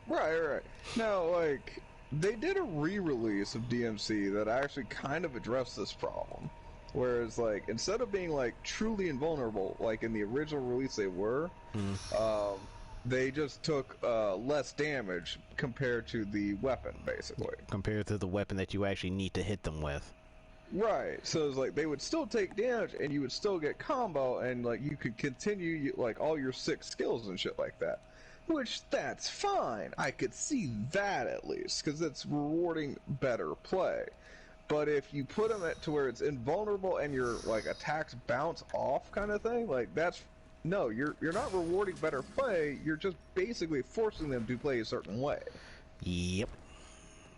Right. Now, like, they did a re-release of DMC that actually kind of addressed this problem. Whereas, like, instead of being, like, truly invulnerable, like in the original release they were, they just took less damage compared to the weapon, basically. Compared to the weapon that you actually need to hit them with. Right, so it's like they would still take damage and you would still get combo and like you could continue like all your 6 skills and shit like that. Which, that's fine. I could see that at least, because it's rewarding better play. But if you put them to where it's invulnerable and your like attacks bounce off kind of thing, like that's no, you're not rewarding better play. You're just basically forcing them to play a certain way. Yep.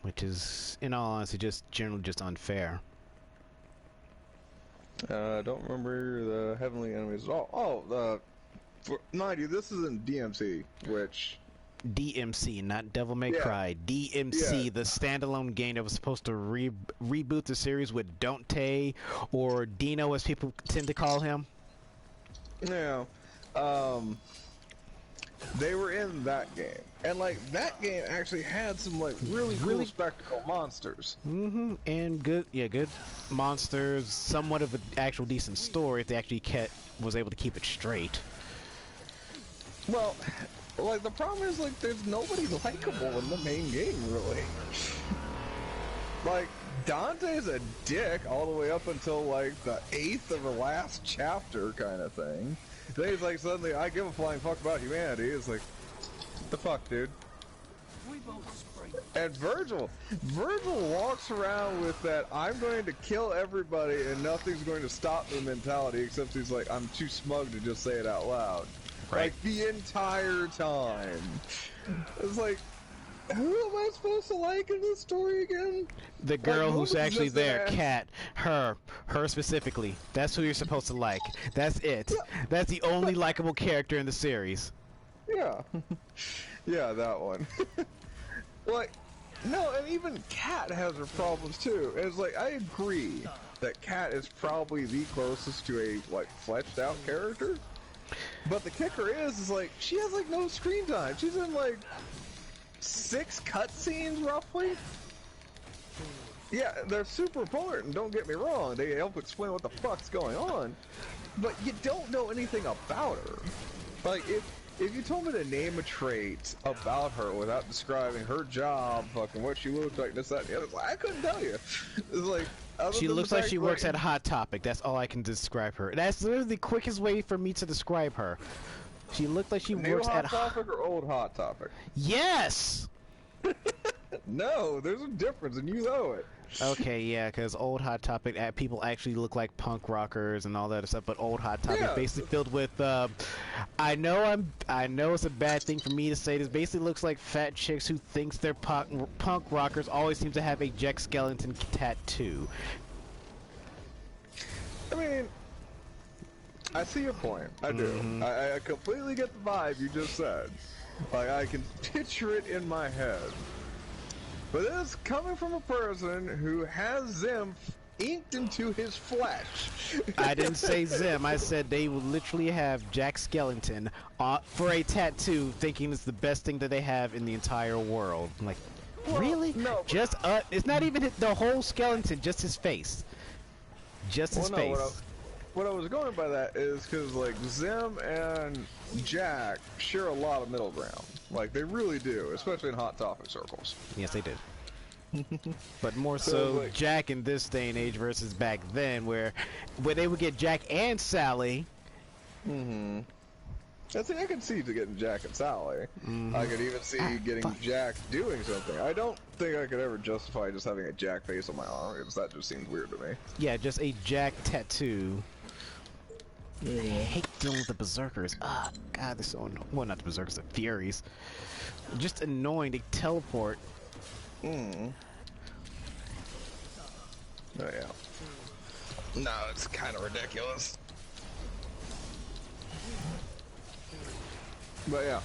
Which is, in all honesty, just generally just unfair. I don't remember the heavenly enemies at all. Mind you, this is in DMC, which... DMC, not Devil May Cry. DMC, the standalone game that was supposed to reboot the series with Dante, or Dino as people tend to call him. Yeah. They were in that game. And, like, that game actually had some, like, really cool spectacle monsters. And good monsters, somewhat of an actual decent story if they actually was able to keep it straight. Well, like, the problem is, like, there's nobody likable in the main game, really. Like, Dante's a dick all the way up until, like, the 8th of the last chapter kind of thing. Then he's like, suddenly, I give a flying fuck about humanity. It's like, the fuck, dude? And Vergil walks around with that I'm going to kill everybody and nothing's going to stop me mentality, except he's like, I'm too smug to just say it out loud. Right. Like, the entire time. It's like, who am I supposed to like in this story again? The girl who's actually there, Kat. Her specifically. That's who you're supposed to like. That's it. That's the only likable character in the series. Yeah. Yeah, that one. Like, no, and even Kat has her problems too. And it's like, I agree that Kat is probably the closest to a, like, fleshed out character. But the kicker is like, she has, like, no screen time. She's in, like, 6 cutscenes, roughly. Yeah, they're super important, don't get me wrong. They help explain what the fuck's going on. But you don't know anything about her. Like, if you told me to name a trait about her without describing her job, fucking what she looked like, this, that, and the other, I couldn't tell you. It's like, she looks like she works at Hot Topic. That's all I can describe her. That's literally the quickest way for me to describe her. She looked like she works at Hot Topic or old Hot Topic? Yes! No, there's a difference, and you know it. Okay, yeah, because old Hot Topic people actually look like punk rockers and all that stuff, but old Hot Topic basically filled with. I know it's a bad thing for me to say. This basically looks like fat chicks who thinks they're punk rockers always seem to have a Jack Skellington tattoo. I mean, I see your point. I do. I completely get the vibe you just said. Like, I can picture it in my head. But this is coming from a person who has Zim inked into his flesh. I didn't say Zim. I said they would literally have Jack Skellington for a tattoo, thinking it's the best thing that they have in the entire world. I'm like, well, really? No. Just it's not even the whole skeleton, just his face. Just his face. What I was going by that is because, like, Zim and Jack share a lot of middle ground. Like, they really do, especially in Hot Topic circles. Yes, they do. But more so, like, Jack in this day and age versus back then, where they would get Jack and Sally. I think I could see getting Jack and Sally. I could even see getting Jack doing something. I don't think I could ever justify just having a Jack face on my arm, because that just seems weird to me. Yeah, just a Jack tattoo. I hate dealing with the berserkers. Ah, God, they're so annoying. Well, not the berserkers, the furies. Just annoying. They teleport. Oh yeah. No, it's kind of ridiculous. But yeah.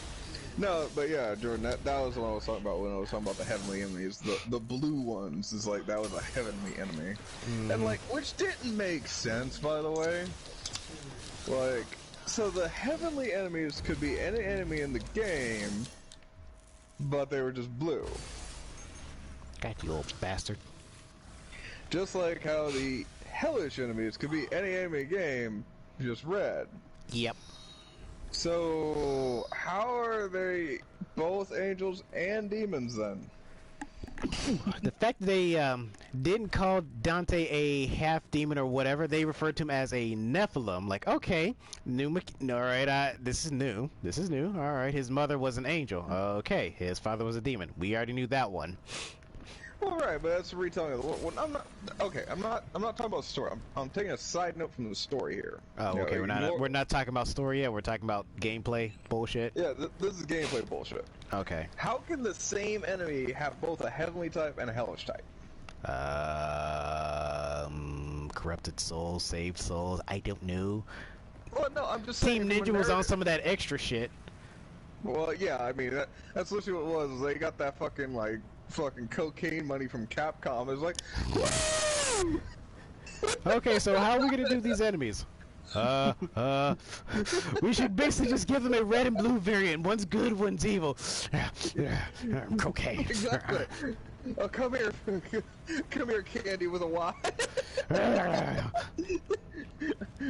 No, but yeah, Jordan, that was what I was talking about when I was talking about the heavenly enemies. The blue ones is like, that was a heavenly enemy. And like, which didn't make sense, by the way. Like, so the heavenly enemies could be any enemy in the game, but they were just blue. Got you, old bastard. Just like how the hellish enemies could be any enemy game, just red. Yep. So, how are they both angels and demons then? The fact that they didn't call Dante a half demon or whatever, they referred to him as a Nephilim. Like, okay, all right, this is new. This is new. All right, his mother was an angel. Okay, his father was a demon. We already knew that one. Well, right, but that's a retelling of the. Well, I'm not. Okay, I'm not talking about story. I'm taking a side note from the story here. Oh, okay. We're not talking about story yet. We're talking about gameplay bullshit. Yeah, this is gameplay bullshit. Okay. How can the same enemy have both a heavenly type and a hellish type? Corrupted souls, saved souls. I don't know. Well, no, I'm just saying. Team Ninja was on some of that extra shit. Well, yeah, I mean that's literally what it was. They got that fucking cocaine money from Capcom. It was like, woo! Okay, so how are we gonna do these enemies? We should basically just give them a red and blue variant. One's good, one's evil. Cocaine. Exactly. Oh, come here, Candy with a Y. I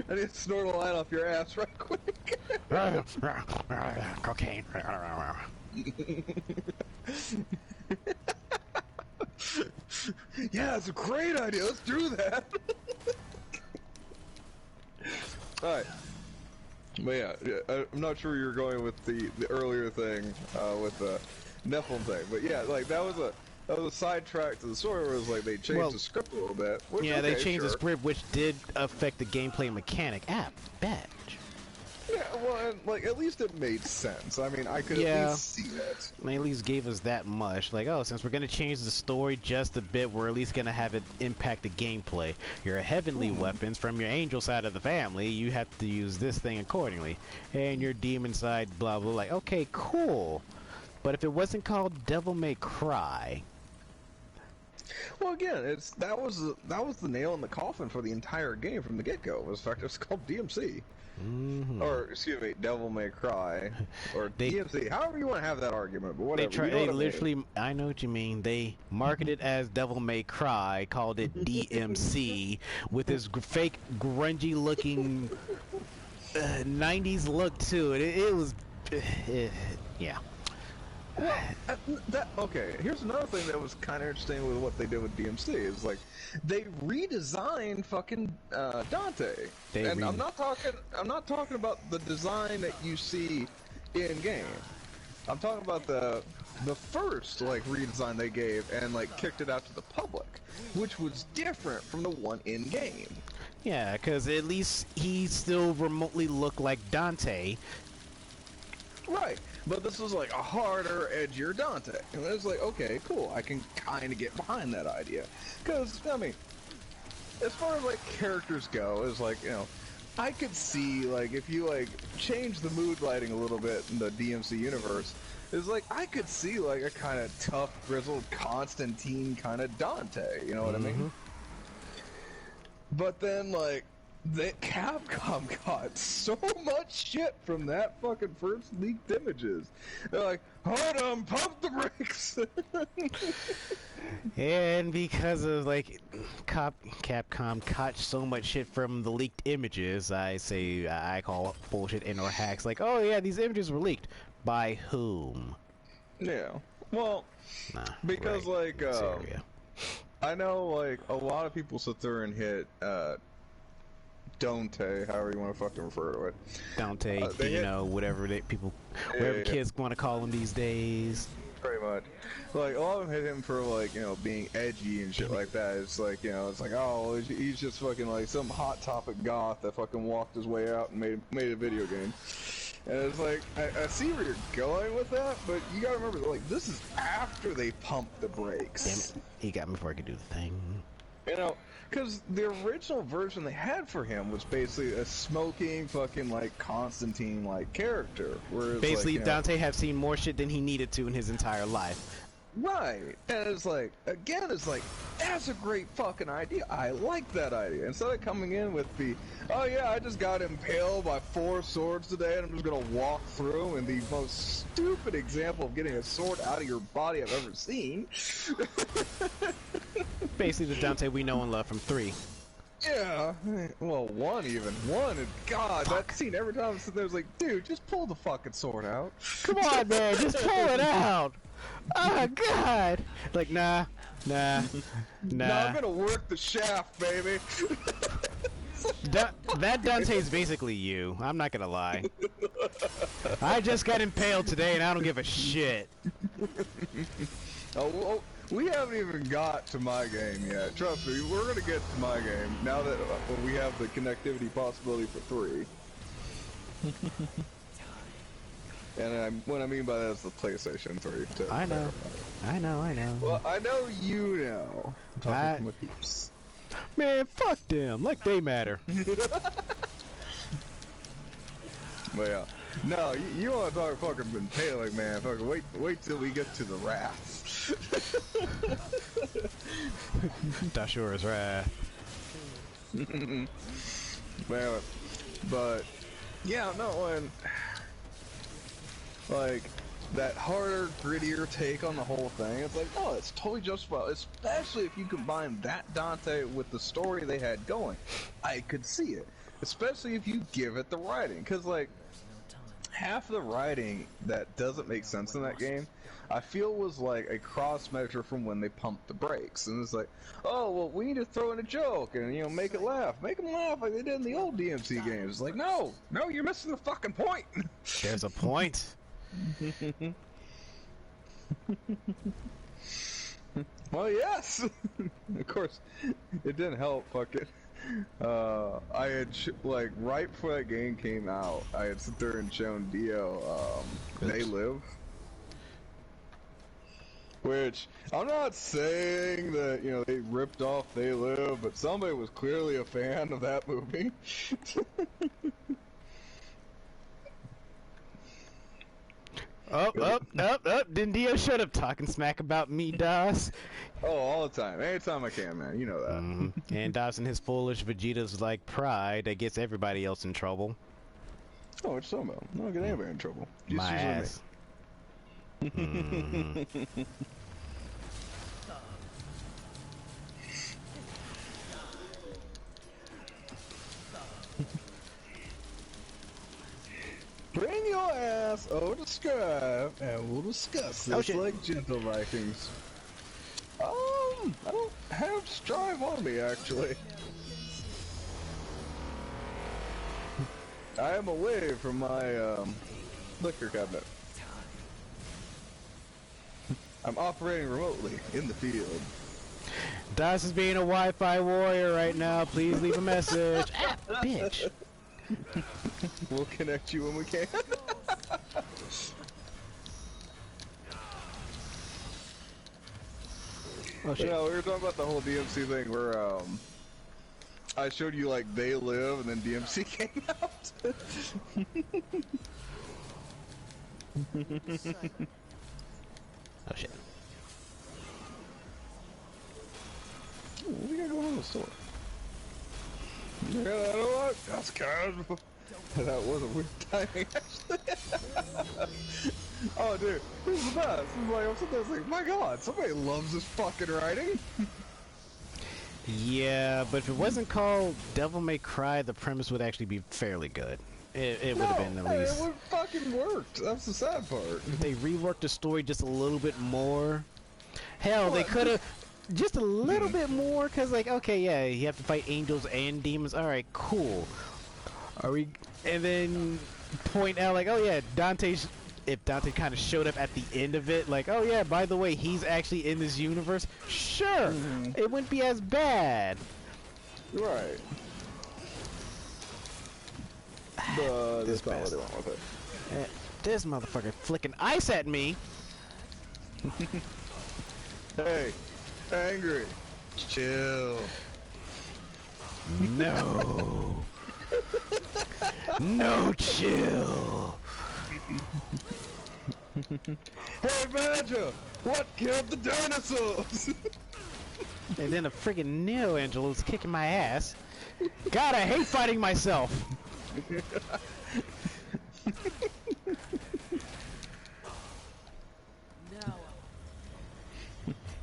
need to snort a line off your ass right quick. Cocaine. Yeah, it's a great idea. Let's do that. Alright. But yeah, I'm not sure you're going with the earlier thing with the Nephilim thing, but yeah, like that was a sidetrack to the story where it was like they changed the script a little bit. Which, yeah, okay, they changed the sure. script, which did affect the gameplay mechanic. Badge. Yeah, well, and, like at least it made sense. I mean, I could at least see that. They at least gave us that much. Like, oh, since we're gonna change the story just a bit, we're at least gonna have it impact the gameplay. Your heavenly weapons from your angel side of the family, you have to use this thing accordingly, and your demon side, blah blah. Like, okay, cool. But if it wasn't called Devil May Cry. Well, again, that was the nail in the coffin for the entire game from the get-go. Was the fact it's called DMC. Mm-hmm. Or, excuse me, Devil May Cry, or DMC, however you want to have that argument, but whatever. They literally, I know what you mean, they marketed as Devil May Cry, called it DMC, with this fake, grungy looking 90s look to it. It was, yeah. Well, okay, here's another thing that was kind of interesting with what they did with DMC, is like, they redesigned fucking Dante. I'm not talking about the design that you see in game. I'm talking about the first like redesign they gave and like kicked it out to the public, which was different from the one in game. Yeah, because at least he still remotely looked like Dante. Right, but this was like a harder, edgier Dante. And it was like, okay, cool, I can kind of get behind that idea. Because, I mean, as far as like characters go, it's like, you know, I could see, like, if you like change the mood lighting a little bit in the DMC universe, it's like, I could see like a kind of tough, grizzled Constantine kind of Dante, you know what I mean? But then, like, that Capcom got so much shit from that fucking first leaked images. They're like, hold on, pump the brakes. And because of like Capcom caught so much shit from the leaked images, I call it bullshit and or hacks. Like, oh yeah, these images were leaked. By whom? Yeah. Well, because like I know like a lot of people sit there and hit Dante, however you want to fucking refer to it. Dante, Dino, whatever kids want to call him these days. Pretty much. Like, a lot of them hit him for, like, you know, being edgy and shit like that. It's like, you know, it's like, oh, he's just fucking, like, some Hot Topic goth that fucking walked his way out and made a video game. And it's like, I see where you're going with that, but you gotta remember, like, this is after they pumped the brakes. Damn it. He got me before I could do the thing. You know, because the original version they had for him was basically a smoking fucking like Constantine like character. Whereas, basically, like, Dante had seen more shit than he needed to in his entire life. Right, and it's like, again, it's like, that's a great fucking idea. I like that idea. Instead of coming in with the, oh yeah, I just got impaled by 4 swords today and I'm just gonna walk through, and the most stupid example of getting a sword out of your body I've ever seen. Basically the Dante we know and love from 3. Yeah, well, 1 even. 1, and God, that scene, every time I'm sitting there, I was like, dude, just pull the fucking sword out. Come on, man, just pull it out! Oh, God! Like, nah. Now I'm gonna work the shaft, baby. That Dante's basically you. I'm not gonna lie. I just got impaled today and I don't give a shit. Oh, we haven't even got to my game yet. Trust me, we're gonna get to my game now that we have the connectivity possibility for 3. And what I mean by that is the PlayStation 3. I know. Well, I know you know. I'm talking from a peeps. Man, fuck them. Like they matter. But yeah. No, you want to talk fucking impaling, man. Fucking wait till we get to the wrath. Dashura's wrath. Man, but yeah, no, when like that harder, grittier take on the whole thing, it's like, oh, it's totally justified, especially if you combine that Dante with the story they had going. I could see it, especially if you give it the writing, because like half the writing that doesn't make sense in that game, I feel was like a cross measure from when they pumped the brakes, and it's like, oh well, we need to throw in a joke and make it laugh, make them laugh like they did in the old DMC games. It's like, no, you're missing the fucking point. There's a point. Well, yes. Of course, it didn't help. Fuck it. I had like right before that game came out, I had sit there and shown Dio They Live, which I'm not saying that they ripped off They Live, but somebody was clearly a fan of that movie. Didn't Dio shut up talking smack about me, Das? Oh, all the time. Anytime I can, man. You know that. And Das and his foolish Vegeta's like pride that gets everybody else in trouble. Oh, it's so about. I don't get anybody in trouble. Just my ass. Bring your ass over to Scribe, and we'll discuss this like gentle Vikings. I don't have Strive on me, actually. I am away from my, liquor cabinet. I'm operating remotely in the field. Das is being a Wi-Fi warrior right now. Please leave a message. Bitch. We'll connect you when we can. Oh shit. Yeah, we were talking about the whole DMC thing where I showed you like They Live and then DMC came out. Oh shit. What we got going on in the store? Yeah, you know what? That's kind of... That was a weird timing, actually. Oh, dude, this is the best. It's like, I'm sitting there, it's like, my god, somebody loves this fucking writing. Yeah, but if it wasn't called Devil May Cry, the premise would actually be fairly good. It would have been at least. It would fucking worked. That's the sad part. If they reworked the story just a little bit more. Hell, they could have just a little bit more, because like, okay, yeah, you have to fight angels and demons. All right, cool. Are we? And then point out like, oh yeah, if Dante kind of showed up at the end of it, like, oh yeah, by the way, he's actually in this universe. Sure, it wouldn't be as bad. Right. But that's not what they want with it. This motherfucker flicking ice at me. Hey, angry. Chill. No. No, chill. Hey, Vergil, What killed the dinosaurs? And then a freaking Neo Angelo's kicking my ass. God, I hate fighting myself.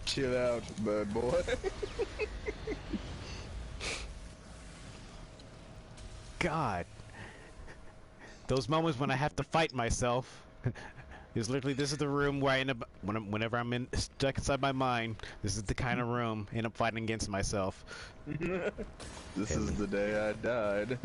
Chill out, bad boy. God. Those moments when I have to fight myself. Is literally, this is the room where I end up, whenever I'm stuck inside my mind, this is the kind of room I end up fighting against myself. This is the day I died.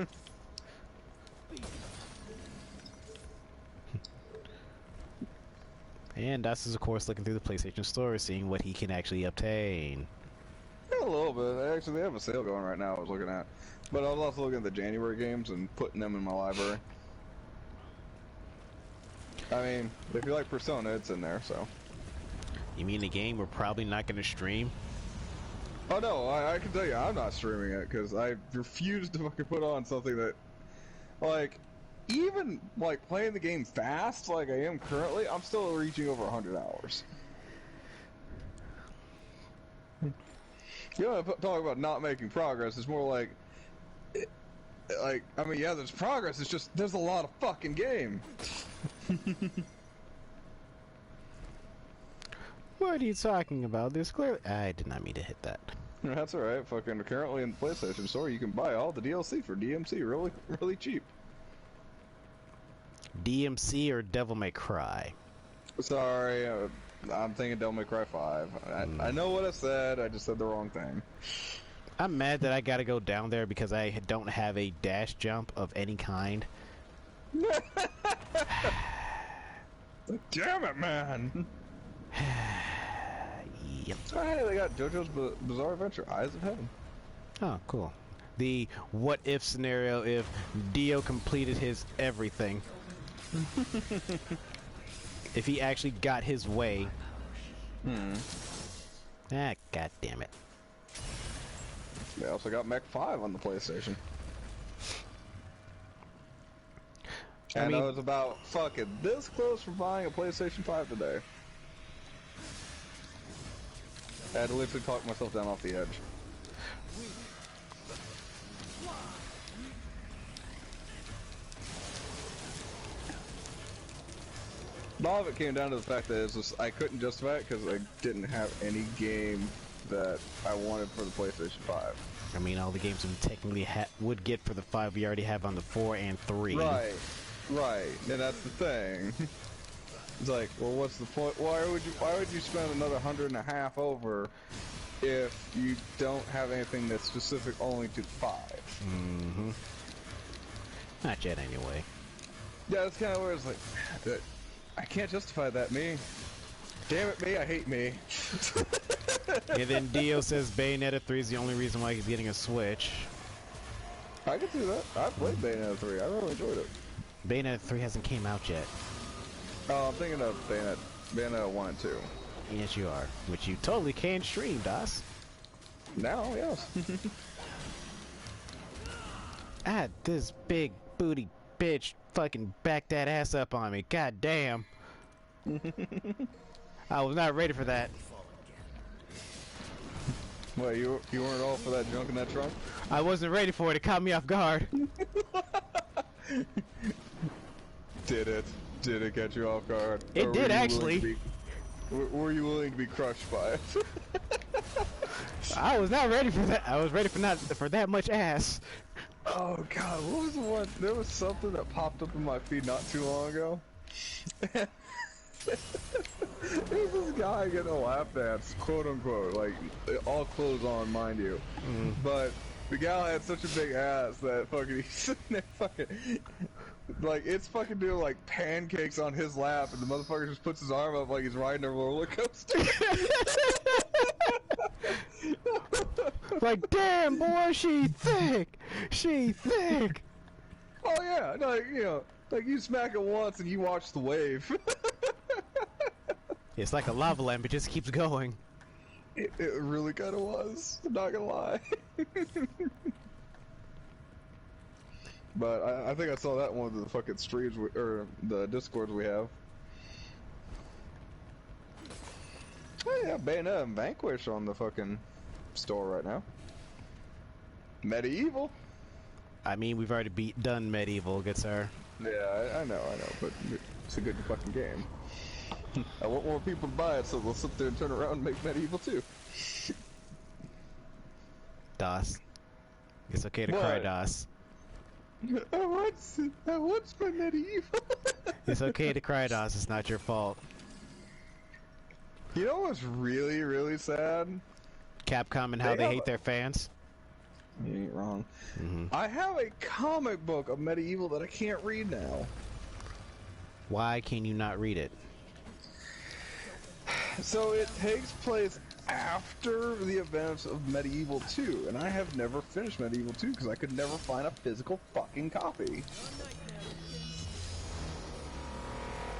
And Das is, of course, looking through the PlayStation Store, seeing what he can actually obtain. Yeah, a little bit. Actually, they have a sale going right now I was looking at. But I was also looking at the January games and putting them in my library. I mean, if you like Persona, it's in there, so. You mean a game we're probably not going to stream? Oh no, I can tell you, I'm not streaming it, because I refuse to fucking put on something that, like, even, like, playing the game fast, like I am currently, I'm still reaching over 100 hours. You know, talk about not making progress, it's more like, I mean, yeah, there's progress, it's just, there's a lot of fucking game. What are you talking about? This clearly... I did not mean to hit that. That's alright, fucking currently in the PlayStation Store, you can buy all the DLC for DMC really, really cheap. DMC or Devil May Cry? Sorry, I'm thinking Devil May Cry 5. I know what I said, I just said the wrong thing. I'm mad that I gotta go down there because I don't have a dash jump of any kind. Damn it, man! Yep. Hey, they got JoJo's Bizarre Adventure, Eyes of Heaven. Oh, cool. The what-if scenario if Dio completed his everything. If he actually got his way. Ah, god damn it. They also got Mech 5 on the PlayStation. And I was about fucking this close from buying a PlayStation 5 today. I had to literally talk myself down off the edge. A lot of it came down to the fact that it's just, I couldn't justify it because I didn't have any game that I wanted for the PlayStation 5. I mean, all the games we technically would get for the 5 we already have on the 4 and 3. Right, right, and that's the thing. It's like, well, what's the point? Why would you spend another $150 over if you don't have anything that's specific only to 5? Mm-hmm. Not yet, anyway. Yeah, that's kind of where it's like, I can't justify that, me. Damn it, me, I hate me. And then Dio says Bayonetta 3 is the only reason why he's getting a Switch. I can see that. I played Bayonetta 3. I really enjoyed it. Bayonetta 3 hasn't came out yet. Oh, I'm thinking of Bayonetta 1 and 2. Yes, you are. Which you totally can stream, Das. Now, yes. Ah, this big booty bitch fucking backed that ass up on me. God damn. I was not ready for that. Wait, you weren't all for that junk in that trunk? I wasn't ready for it. It caught me off guard. Did it catch you off guard? It did, actually. Were you willing to be crushed by it? I was not ready for that. I was ready for that much ass. Oh god, what was the one? There was something that popped up in my feed not too long ago. There's this guy getting a lap dance, quote unquote, like all clothes on, mind you. But the gal had such a big ass that fucking he's sitting there fucking like it's fucking doing like pancakes on his lap, and the motherfucker just puts his arm up like he's riding a roller coaster. Like, damn, boy, she thick. She thick. Oh yeah, like like you smack it once and you watch the wave. It's like a lava lamp. It just keeps going. It really kind of was. I'm not gonna lie. But I think I saw that in one of the fucking streams or the Discords we have. Oh yeah, Bayonetta and Vanquish on the fucking store right now. Medieval. I mean, we've already done Medieval, good sir. Yeah, I know, but it's a good fucking game. I want more people to buy it, so they'll sit there and turn around and make Medieval too. DOS. It's okay to cry, DOS. I want my Medieval. It's okay to cry, DOS. It's not your fault. You know what's really, really sad? Capcom and how they hate their fans. You ain't wrong. I have a comic book of Medieval that I can't read now. Why can you not read it? So it takes place after the events of Medieval 2, and I have never finished Medieval 2 because I could never find a physical fucking copy.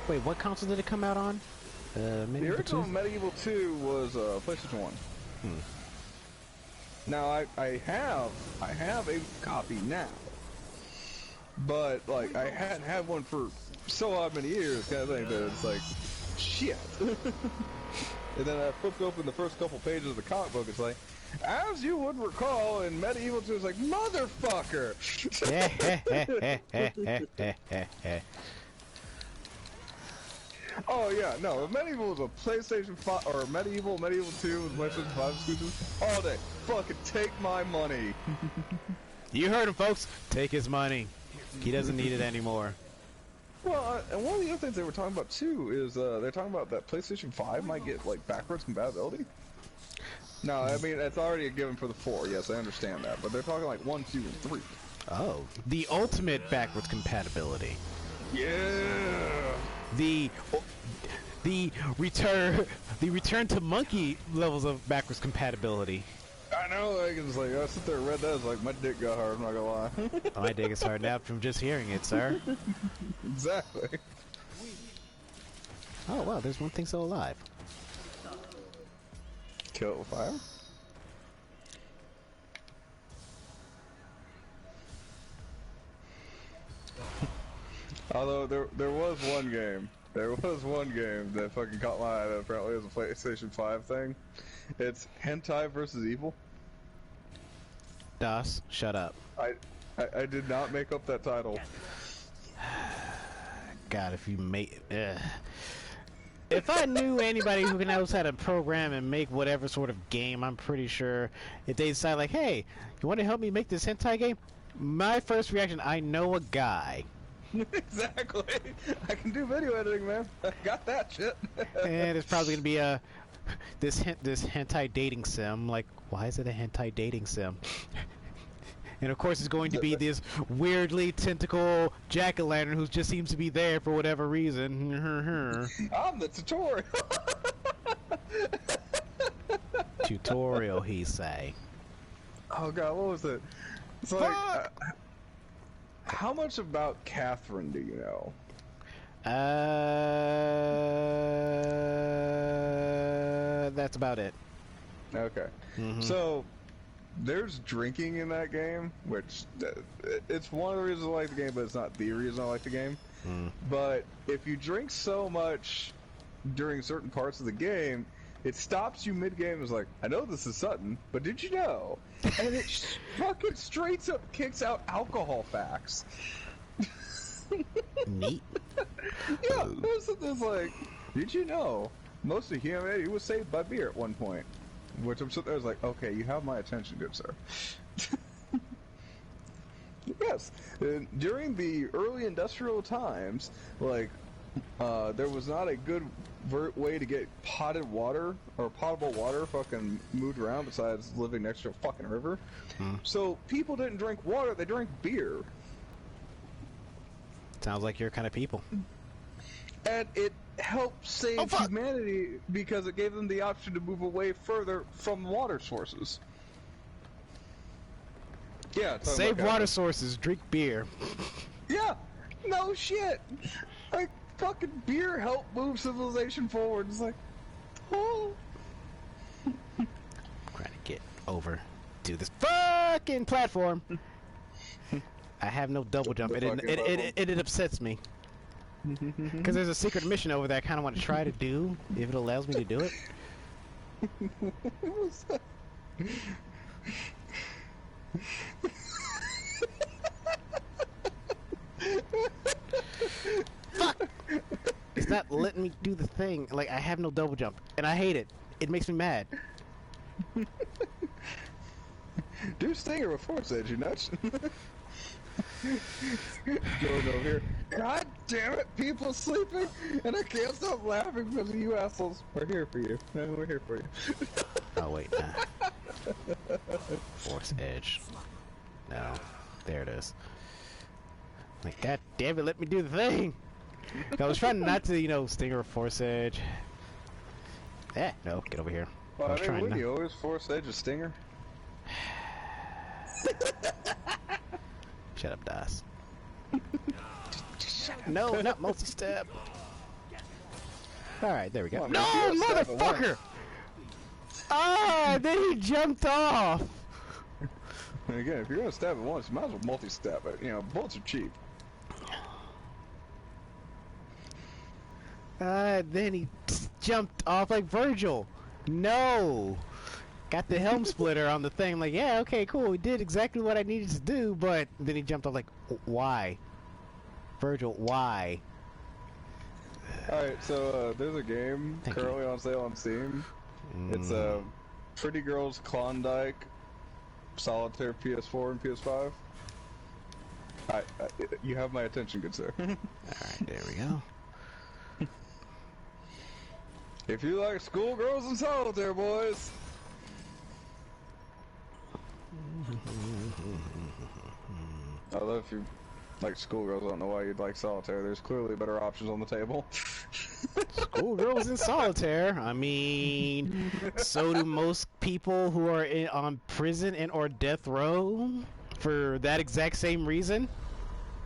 Wait, what console did it come out on? The original Medieval 2 was PlayStation 1. Now I have a copy now, but like I hadn't had one for so odd many years, kind of thing, that it's like shit. And then I flipped open the first couple pages of the comic book. It's like, as you would recall in Medieval 2, it's like motherfucker. Oh yeah, no. If Medieval was a PlayStation 5 or Medieval 2 was PlayStation 5 exclusive all day. Fucking take my money. You heard him, folks. Take his money. He doesn't need it anymore. Well, and one of the other things they were talking about too is they're talking about that PlayStation 5 might get like backwards compatibility. No, I mean it's already a given for the 4. Yes, I understand that, but they're talking like 1, 2, and 3. Oh, the ultimate backwards compatibility. Yeah. The return to monkey levels of backwards compatibility. I know, like it's like I sit there and read that, it's like my dick got hard, I'm not gonna lie. My dick is hard now from just hearing it, sir. Exactly. Oh wow, there's one thing still alive. Kill it with fire? Although there was one game. There was one game that fucking caught my eye that apparently is a PlayStation 5 thing. It's Hentai versus Evil. DOS, shut up. I did not make up that title. God, if you make... If I knew anybody who knows how to program and make whatever sort of game, I'm pretty sure if they decide like, hey, you want to help me make this hentai game? My first reaction, I know a guy. Exactly. I can do video editing, man. I got that shit. And it's probably gonna be this hentai dating sim. Like, why is it a hentai dating sim? And of course, it's going to be this weirdly tentacle jack-o'-lantern who just seems to be there for whatever reason. I'm the tutorial. Tutorial, he say. Oh god, what was it? It's like, how much about Catherine do you know? That's about it. Okay. So, there's drinking in that game, which it's one of the reasons I like the game, but it's not the reason I like the game. But if you drink so much during certain parts of the game, it stops you mid-game. It's like, I know this is Sutton, but did you know? And it fucking straight up kicks out alcohol facts. Neat. Yeah, it's like, did you know most of humanity was saved by beer at one point? Which I'm sitting there, I was like, okay, you have my attention, good sir. Yes, during the early industrial times, like, there was not a good way to get potted water or potable water fucking moved around besides living next to a fucking river. So people didn't drink water, they drank beer. Sounds like your kind of people. And it helped save humanity because it gave them the option to move away further from water sources. Yeah, save water sources, drink beer. Yeah, no shit. Like, fucking beer helped move civilization forward. It's like, oh. I'm trying to get over to this fucking platform. I have no double jump. It upsets me. Because there's a secret mission over there I kind of want to try to do, if it allows me to do it. What's that? Fuck! It's not letting me do the thing. Like, I have no double jump, and I hate it. It makes me mad. Do Stinger with Force Edge, you nuts. Going over here. God damn it, people sleeping, and I can't stop laughing because of you assholes. We're here for you. No, we're here for you. Oh, wait, nah. Force Edge. No. There it is. Like, god damn it, let me do the thing! I was trying not to, you know, Stinger or Force Edge. Eh, no, get over here. Well, I was trying wouldn't not... you always Force Edge a Stinger? Shut up, Das. No, not multi-step. Alright, there we go. Well, No, motherfucker! Ah, then he jumped off! And again, if you're gonna stab it once, you might as well multi-stab it. You know, bullets are cheap. Then he jumped off like Vergil. No! Got the helm splitter on the thing. Like, yeah, okay, cool. We did exactly what I needed to do, but then he jumped off like, why? Vergil, why? Alright, so there's a game currently on sale on Steam. It's Pretty Girls Klondike Solitaire PS4 and PS5. You have my attention, good sir. Alright, there we go. If you like schoolgirls and solitaire, boys. Although if you like schoolgirls, I don't know why you'd like solitaire. There's clearly better options on the table. Schoolgirls in solitaire? I mean, so do most people who are on prison and or death row for that exact same reason.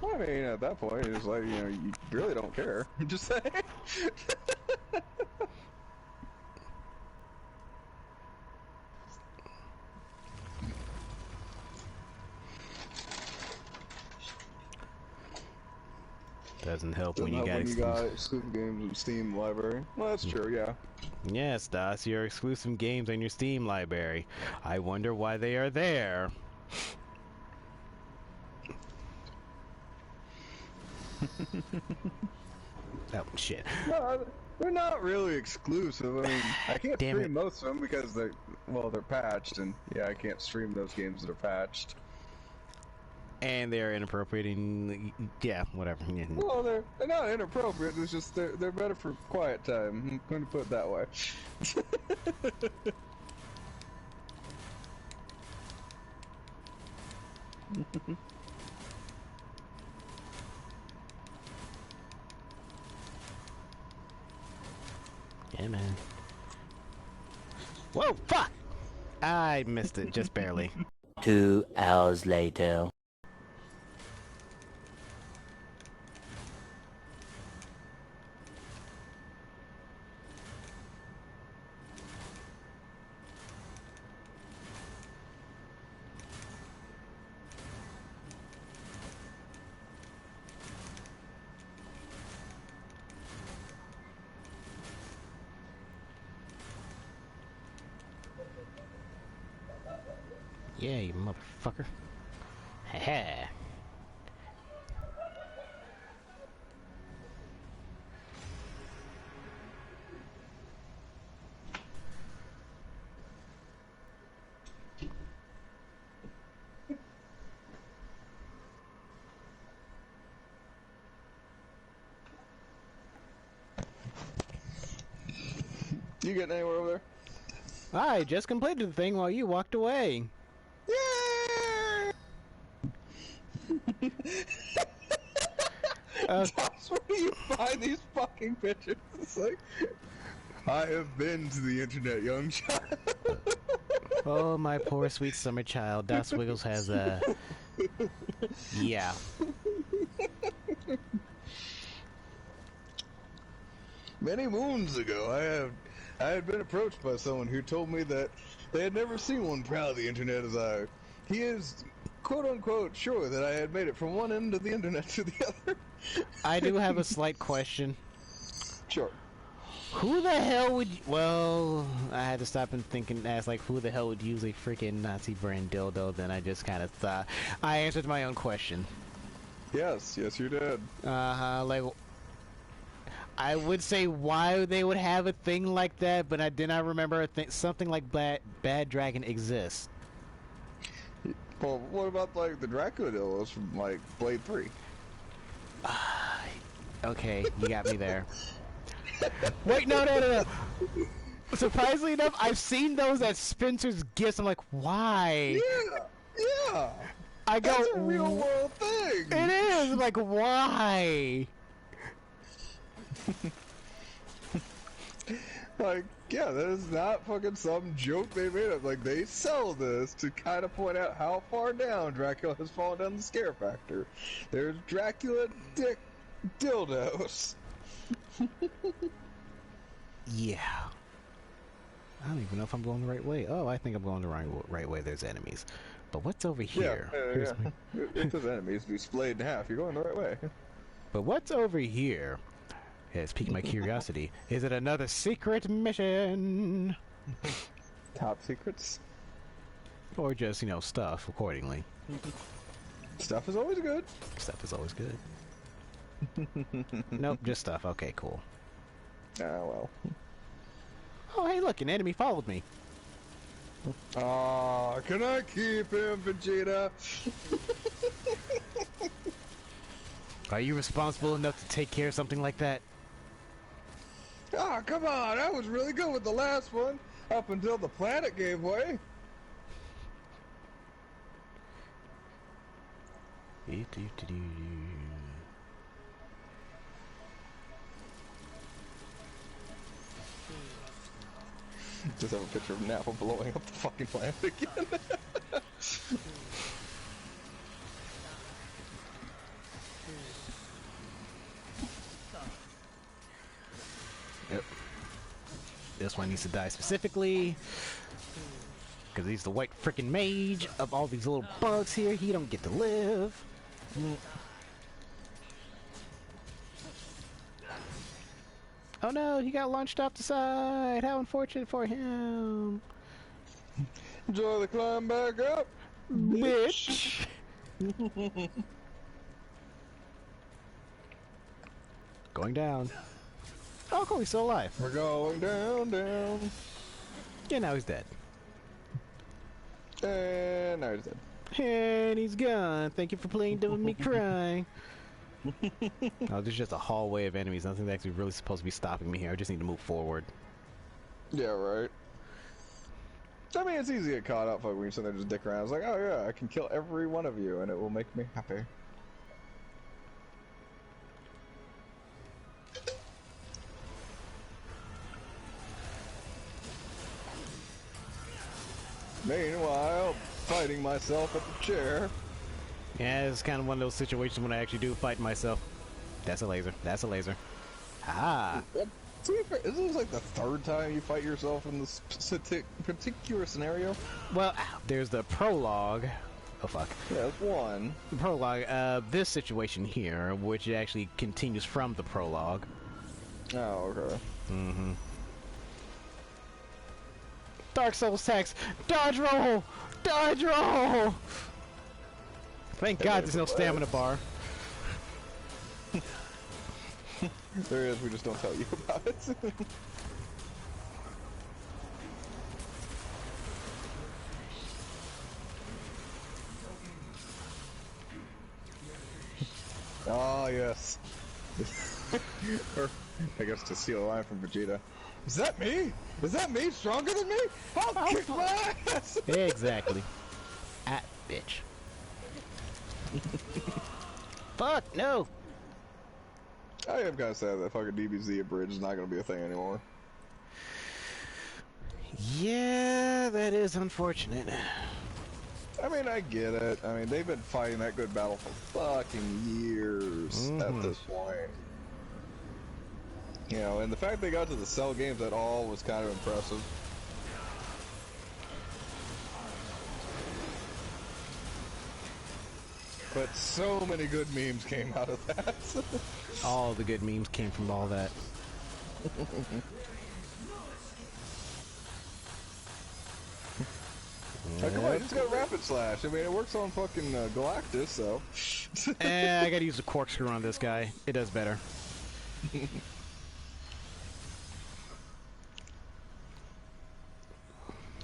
Well, I mean, at that point, it's like, you know, you really don't care. Just say. Doesn't help when you got exclusive games in Steam library. Well, that's true, yeah. Yes, Das, your exclusive games in your Steam library. I wonder why they are there. Oh, shit. No, they're not really exclusive. I mean, I can't Damn stream it. most of them because they're patched, and yeah, I can't stream those games that are patched. And they're inappropriate and yeah, whatever. Well, they're not inappropriate. It's just they're better for quiet time. I'm going to put it that way. Yeah, man. Whoa, fuck! I missed it, just barely. 2 hours later. Yeah, you motherfucker. Ha. You getting anywhere over there? I just completed the thing while you walked away. Yeah! That's where you find these fucking pictures. It's like, I have been to the internet, young child. Oh, my poor sweet summer child. Das Wiggles has a... Yeah. Many moons ago, I had been approached by someone who told me that they had never seen one proud of the internet as I. He is, quote-unquote, sure that I had made it from one end of the internet to the other. I do have a slight question. Sure. Who the hell would you... Well, I had to stop and think and ask, like, who the hell would use a freaking Nazi brand dildo? Then I just kind of thought I answered my own question. Yes, you did. Like, I would say why they would have a thing like that, but I did not remember something like Bad Dragon exists. Well, what about like the Dracula dildos from like Blade 3? Okay, you got me there. Wait, no. Surprisingly enough, I've seen those at Spencer's Gifts. I'm like, why? Yeah. I go, that's a real world thing. It is. I'm like, why? Like, yeah, that is not fucking some joke they made up. Like, they sell this to kind of point out how far down Dracula has fallen down the scare factor. There's Dracula dick dildos. Yeah. I don't even know if I'm going the right way. Oh, I think I'm going the right way. There's enemies. But what's over here? Yeah. If there's enemies, be splayed in half. You're going the right way. But what's over here? It's piqued my curiosity. Is it another secret mission? Top secrets? Or just, you know, stuff accordingly. Stuff is always good. Stuff is always good. Nope, just stuff. Okay, cool. Ah, well. Oh, hey, look, an enemy followed me. Aw, can I keep him, Vegeta? Are you responsible enough to take care of something like that? Ah, come on, I was really good with the last one, up until the planet gave way. Just have a picture of Nappa blowing up the fucking planet again. Yep. This one needs to die specifically. Because he's the white frickin' mage of all these little bugs here. He don't get to live. Oh no, he got launched off the side. How unfortunate for him. Enjoy the climb back up, Bitch. Going down. Oh, cool, he's still alive. We're going down, down. Yeah, now he's dead. And now he's dead. And he's gone. Thank you for playing Devil Me Cry. Oh, there's just a hallway of enemies. Nothing's actually really supposed to be stopping me here. I just need to move forward. Yeah, right. I mean, it's easy to get caught up like, when you sit there and just dick around. It's like, oh yeah, I can kill every one of you and it will make me happy. Meanwhile, fighting myself at the chair. Yeah, it's kind of one of those situations when I actually do fight myself. That's a laser. That's a laser. Ah. To be fair, this is like the third time you fight yourself in this particular scenario. Well, there's the prologue. Oh, fuck. Yeah, that's one. The prologue, this situation here, which actually continues from the prologue. Oh, okay. Mm-hmm. Dark Souls text. Dodge roll! Dodge roll! Thank God there's no stamina bar. There is, we just don't tell you about it. Oh, yes. Or, I guess to steal a line from Vegeta. Is that me? Is that me stronger than me? I'll kick my ass! Exactly. Ah, bitch. Fuck, no! I am kind of sad that fucking DBZ bridge is not going to be a thing anymore. Yeah, that is unfortunate. I mean, I get it. I mean, they've been fighting that good battle for fucking years at this point. You know, and the fact they got to the Cell games at all was kind of impressive. But so many good memes came out of that. All the good memes came from all that. Oh, come on, you just got Rapid Slash. I mean, it works on fucking Galactus, so. I gotta use a corkscrew on this guy. It does better.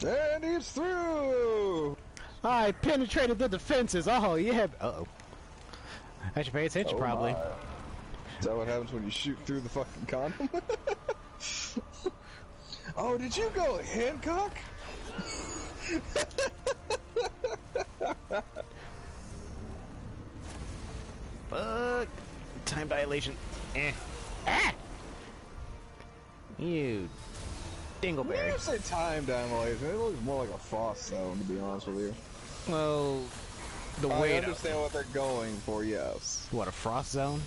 And he's through! I penetrated the defenses. Oh, yeah. Uh-oh. I should pay attention, probably. My. Is that what happens when you shoot through the fucking condom? Oh, did you go Hancock? Fuck. Time dilation. Ah! You dingleberry. When you say time dilation, it looks more like a frost zone, to be honest with you. Well, the way I understand what they're going for, yes. What, a frost zone?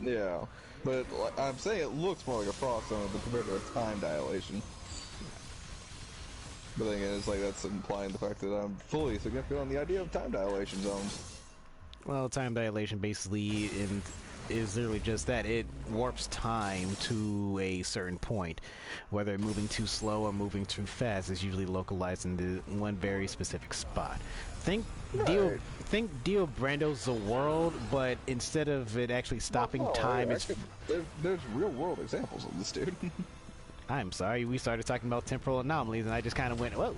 Yeah. But I'm saying it looks more like a frost zone compared to a time dilation. The thing is, like, that's implying the fact that I'm fully significant on the idea of time dilation zones. Well, time dilation basically is literally just that. It warps time to a certain point. Whether moving too slow or moving too fast is usually localized in one very specific spot. Think Dio Brando's The World, but instead of it actually stopping time, it's... There's real-world examples of this, dude. I'm sorry, we started talking about temporal anomalies, and I just kind of went, whoa,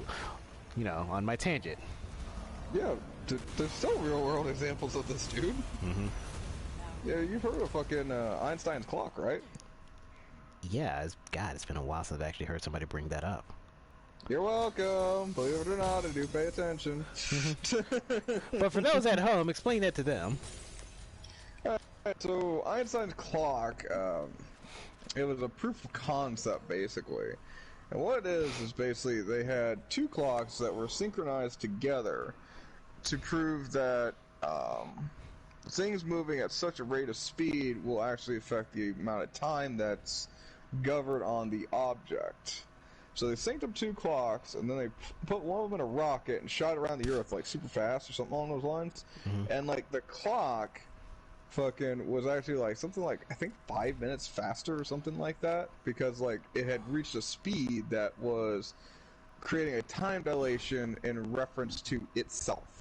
you know, on my tangent. Yeah, there's still real-world examples of this, dude. Mm-hmm. Yeah, you've heard of fucking Einstein's clock, right? Yeah, it's been a while since I've actually heard somebody bring that up. You're welcome. Believe it or not, I do pay attention. But for those at home, explain that to them. So, Einstein's clock, it was a proof of concept, basically. And what it is basically they had two clocks that were synchronized together to prove that things moving at such a rate of speed will actually affect the amount of time that's governed on the object. So they synced up two clocks, and then they put one of them in a rocket and shot it around the Earth like super fast or something along those lines. Mm-hmm. And like the clock fucking was actually like something like I think 5 minutes faster or something like that, because like it had reached a speed that was creating a time dilation in reference to itself.